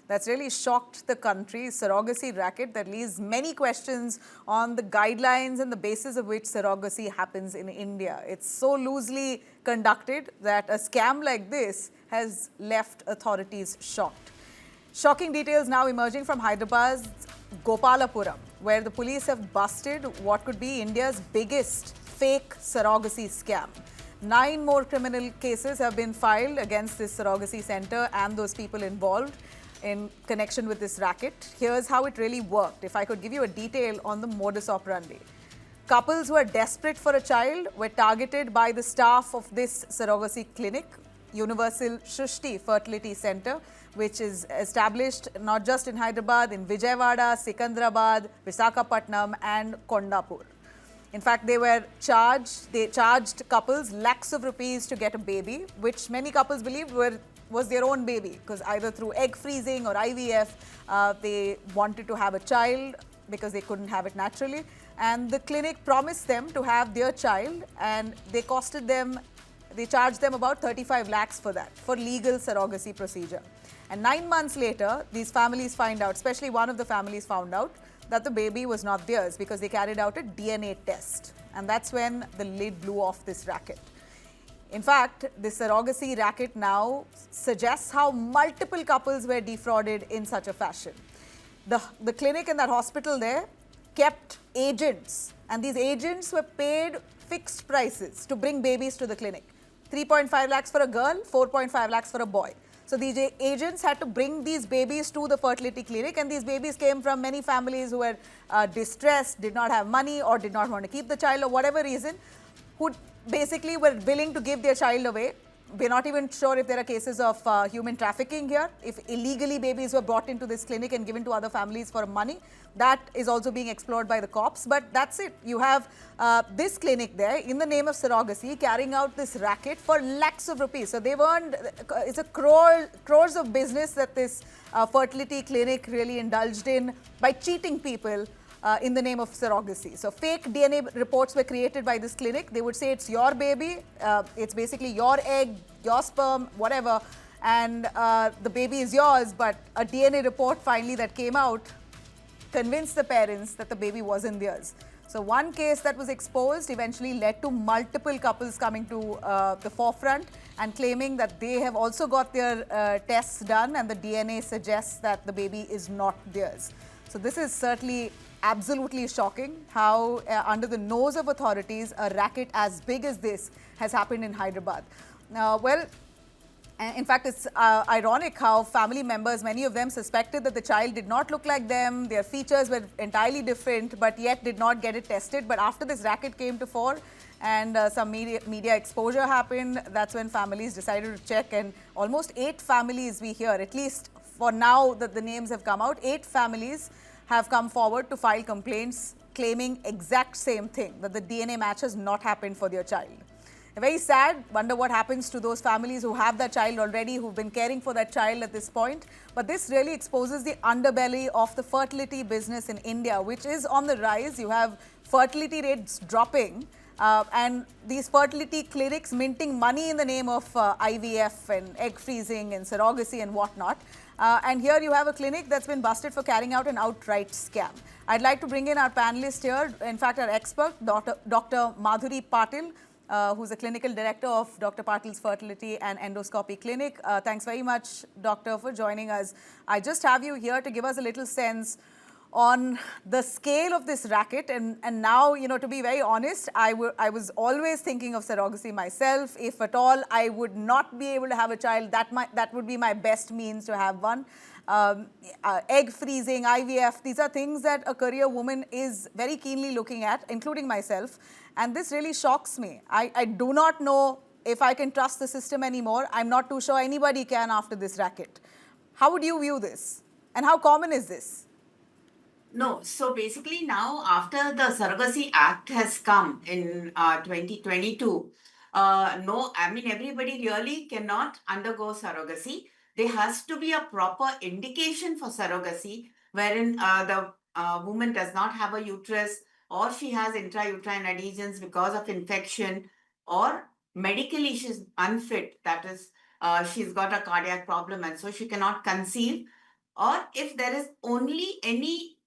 that's really shocked the country, surrogacy racket, that leaves many questions on the guidelines and the basis of which surrogacy happens in India. It's so loosely conducted that a scam like this has left authorities shocked. Shocking details now emerging from Hyderabad's Gopalapuram, where the police have busted what could be India's biggest fake surrogacy scam. 9 more criminal cases have been filed against this surrogacy center and those people involved in connection with this racket. Here's how it really worked. If I could give you a detail on the modus operandi. Couples who are desperate for a child were targeted by the staff of this surrogacy clinic, Universal Srushti Fertility Centre, which is established not just in Hyderabad, in Vijayawada, Secunderabad, Visakhapatnam and Kondapur. In fact, they charged couples lakhs of rupees to get a baby, which many couples believed was their own baby, because either through egg freezing or IVF, they wanted to have a child because they couldn't have it naturally. And the clinic promised them to have their child, and they charged them about 35 lakhs for that, for legal surrogacy procedure. And 9 months later, these families find out, especially one of the families found out, that the baby was not theirs because they carried out a DNA test. And that's when the lid blew off this racket. In fact, this surrogacy racket now suggests how multiple couples were defrauded in such a fashion. The clinic and that hospital there kept agents, and these agents were paid fixed prices to bring babies to the clinic. 3.5 lakhs for a girl, 4.5 lakhs for a boy. So these agents had to bring these babies to the fertility clinic, and these babies came from many families who were distressed, did not have money, or did not want to keep the child, or whatever reason, who basically were willing to give their child away. We're not even sure if there are cases of human trafficking here. If illegally babies were brought into this clinic and given to other families for money, that is also being explored by the cops. But that's it. You have this clinic there in the name of surrogacy carrying out this racket for lakhs of rupees. So they've earned, it's a crores of business that this fertility clinic really indulged in by cheating people in the name of surrogacy. So fake DNA reports were created by this clinic. They would say it's your baby, it's basically your egg, your sperm, whatever, and the baby is yours. But a DNA report finally that came out convinced the parents that the baby wasn't theirs. So one case that was exposed eventually led to multiple couples coming to the forefront and claiming that they have also got their tests done, and the DNA suggests that the baby is not theirs. So this is certainly absolutely shocking how under the nose of authorities a racket as big as this has happened in Hyderabad. In fact, it's ironic how family members, many of them suspected that the child did not look like them, their features were entirely different, but yet did not get it tested. But after this racket came to fore and some media exposure happened, that's when families decided to check, and almost 8 families we hear, at least for now that the names have come out, 8 families have come forward to file complaints claiming exact same thing, that the DNA match has not happened for their child. Very sad. Wonder what happens to those families who have that child already, who've been caring for that child at this point. But this really exposes the underbelly of the fertility business in India, which is on the rise. You have fertility rates dropping and these fertility clinics minting money in the name of IVF and egg freezing and surrogacy and whatnot. And here you have a clinic that's been busted for carrying out an outright scam. I'd like to bring in our panelist here, in fact our expert, Dr. Madhuri Patil, who's a clinical director of Dr. Patil's Fertility and Endoscopy Clinic. Thanks very much, Doctor, for joining us. I just have you here to give us a little sense on the scale of this racket. And now, you know, to be very honest, I was always thinking of surrogacy myself. If at all I would not be able to have a child, that would be my best means to have one. Egg freezing, IVF, these are things that a career woman is very keenly looking at, including myself. And this really shocks me. I do not know if I can trust the system anymore. I'm not too sure anybody can after this racket. How would you view this? And how common is this? No, so basically now after the Surrogacy Act has come in 2022, everybody really cannot undergo surrogacy. There has to be a proper indication for surrogacy wherein the woman does not have a uterus, or she has intrauterine adhesions because of infection, or medically she's unfit, that is she's got a cardiac problem and so she cannot conceive. or if there is only any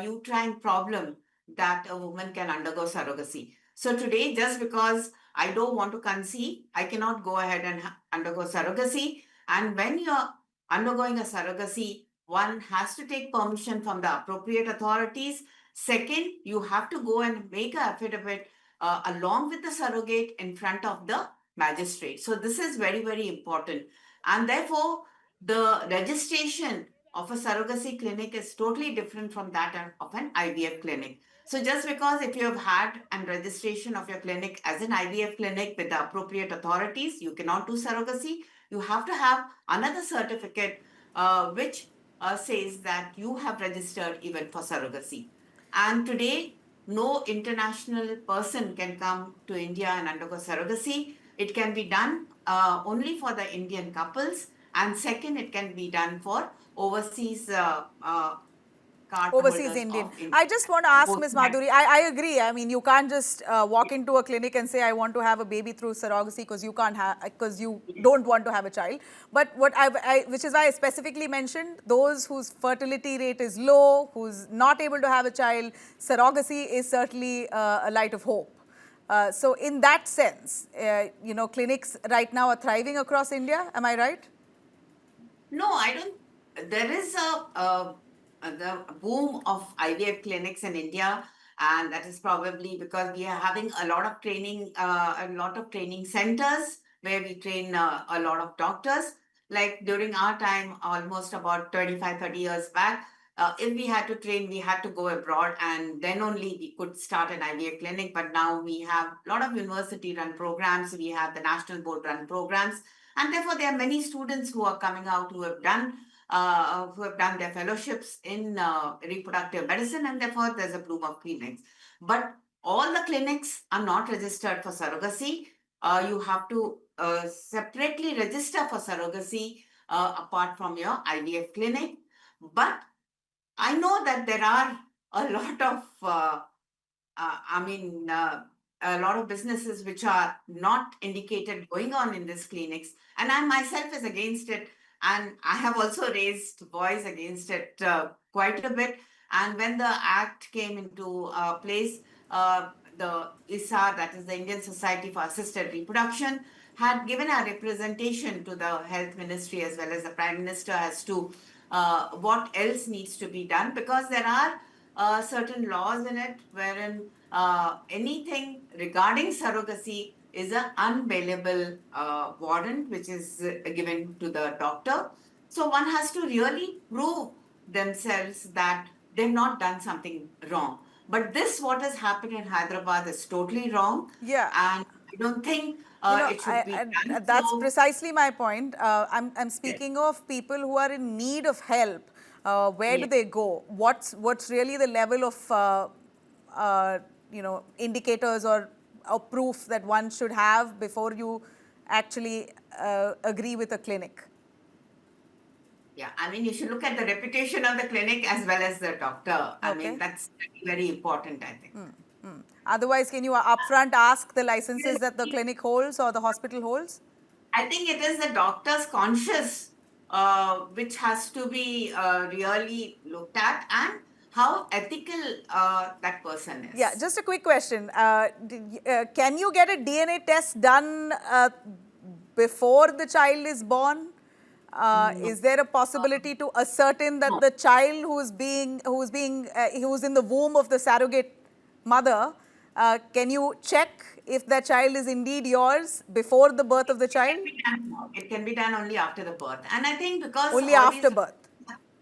uterine problem, that a woman can undergo surrogacy. So today, just because I don't want to conceive, I cannot go ahead and undergo surrogacy. And when you're undergoing a surrogacy, one has to take permission from the appropriate authorities. Second, you have to go and make an affidavit along with the surrogate in front of the magistrate. So this is very, very important. And therefore, the registration of a surrogacy clinic is totally different from that of an IVF clinic. So just because if you have had a registration of your clinic as an IVF clinic with the appropriate authorities, you cannot do surrogacy. You have to have another certificate which says that you have registered even for surrogacy. And today, no international person can come to India and undergo surrogacy. It can be done only for the Indian couples. And second, it can be done for overseas card Overseas holders Indian. of India. I just want to ask Ms. Madhuri, I agree. I mean, you can't just walk into a clinic and say, I want to have a baby through surrogacy because you can't have, because you don't want to have a child. But what which is why I specifically mentioned those whose fertility rate is low, who's not able to have a child, surrogacy is certainly a light of hope. So in that sense, you know, clinics right now are thriving across India. Am I right? No, I don't. There is the boom of IVF clinics in India, and that is probably because we are having a lot of training centers where we train a lot of doctors. Like during our time, almost about 25, 30 years back, if we had to train, we had to go abroad, and then only we could start an IVF clinic. But now we have a lot of university-run programs. We have the national board-run programs, and therefore there are many students who are coming out who have done their fellowships in reproductive medicine, and therefore there's a bloom of clinics. But all the clinics are not registered for surrogacy. You have to separately register for surrogacy apart from your IVF clinic. But I know that there are a lot of I mean, a lot of businesses which are not indicated going on in these clinics. And I myself is against it. And I have also raised voice against it quite a bit. And when the act came into place, the ISAR, that is the Indian Society for Assisted Reproduction, had given a representation to the Health Ministry as well as the Prime Minister as to what else needs to be done, because there are certain laws in it wherein anything regarding surrogacy is an unbailable warrant which is given to the doctor. So one has to really prove themselves that they've not done something wrong. But this, what has happened in Hyderabad, is totally wrong. Yeah. And I don't think You know, it should be done. that's So, precisely my point. I'm yes, speaking of people who are in need of help. Where do yes. they go? What's really the level of you know, indicators or proof that one should have before you actually agree with a clinic? Yeah, I mean, you should look at the reputation of the clinic as well as the doctor. I mean, Okay. that's very, very important, I think. Otherwise, can you upfront ask the licenses that the clinic holds or the hospital holds? I think it is the doctor's conscience which has to be really looked at, and how ethical that person is. Yeah, just a quick question. Can you get a DNA test done before the child is born? No. Is there a possibility to ascertain that No. the child who's in the womb of the surrogate mother, can you check if that child is indeed yours before the birth of the child? It can be done only after the birth. And I think because Only all after these, birth.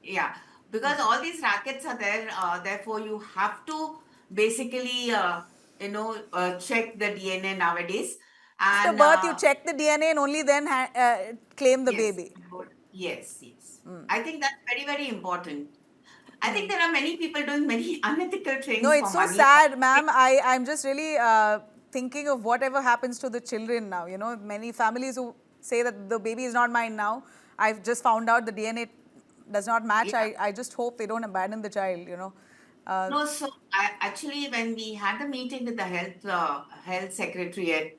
yeah, because all these rackets are there, therefore you have to basically, check the DNA nowadays. After And birth, you check the DNA and only then claim the yes, baby. yes, yes. I think that's very, very important. I think there are many people doing many unethical No, things it's for so money. sad, ma'am. I'm just really thinking of whatever happens to the children now. You know, many families who say that the baby is not mine now. I've just found out the DNA does not match. Yeah. I just hope they don't abandon the child, you know. No, so actually, when we had a meeting with the health secretariat,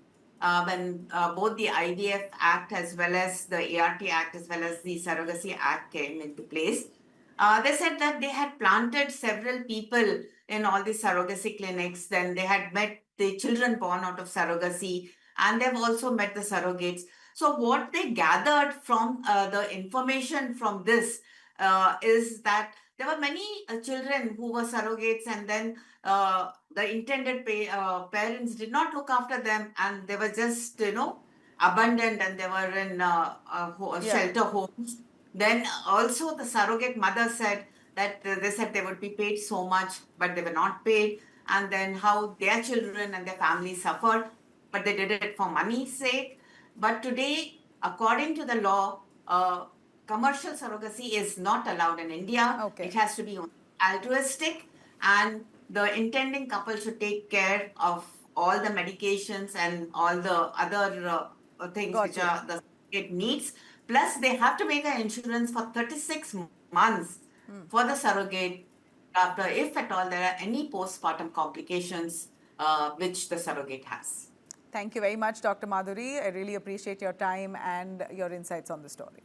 when both the IVF Act as well as the ART Act as well as the Surrogacy Act came into place, They said that they had planted several people in all these surrogacy clinics. Then they had met the children born out of surrogacy, and they've also met the surrogates. So what they gathered from the information from this is that there were many children who were surrogates, and then the intended parents did not look after them, and they were just abandoned, and they were in Yeah. shelter homes. Then also the surrogate mother said that they said they would be paid so much, but they were not paid. And then how their children and their families suffered, but they did it for money's sake. But today, according to the law, commercial surrogacy is not allowed in India. Okay. It has to be altruistic, and the intending couple should take care of all the medications and all the other things Got which you. are the it needs. Plus, they have to make an insurance for 36 months for the surrogate after, if at all, there are any postpartum complications which the surrogate has. Thank you very much, Dr. Madhuri. I really appreciate your time and your insights on the story.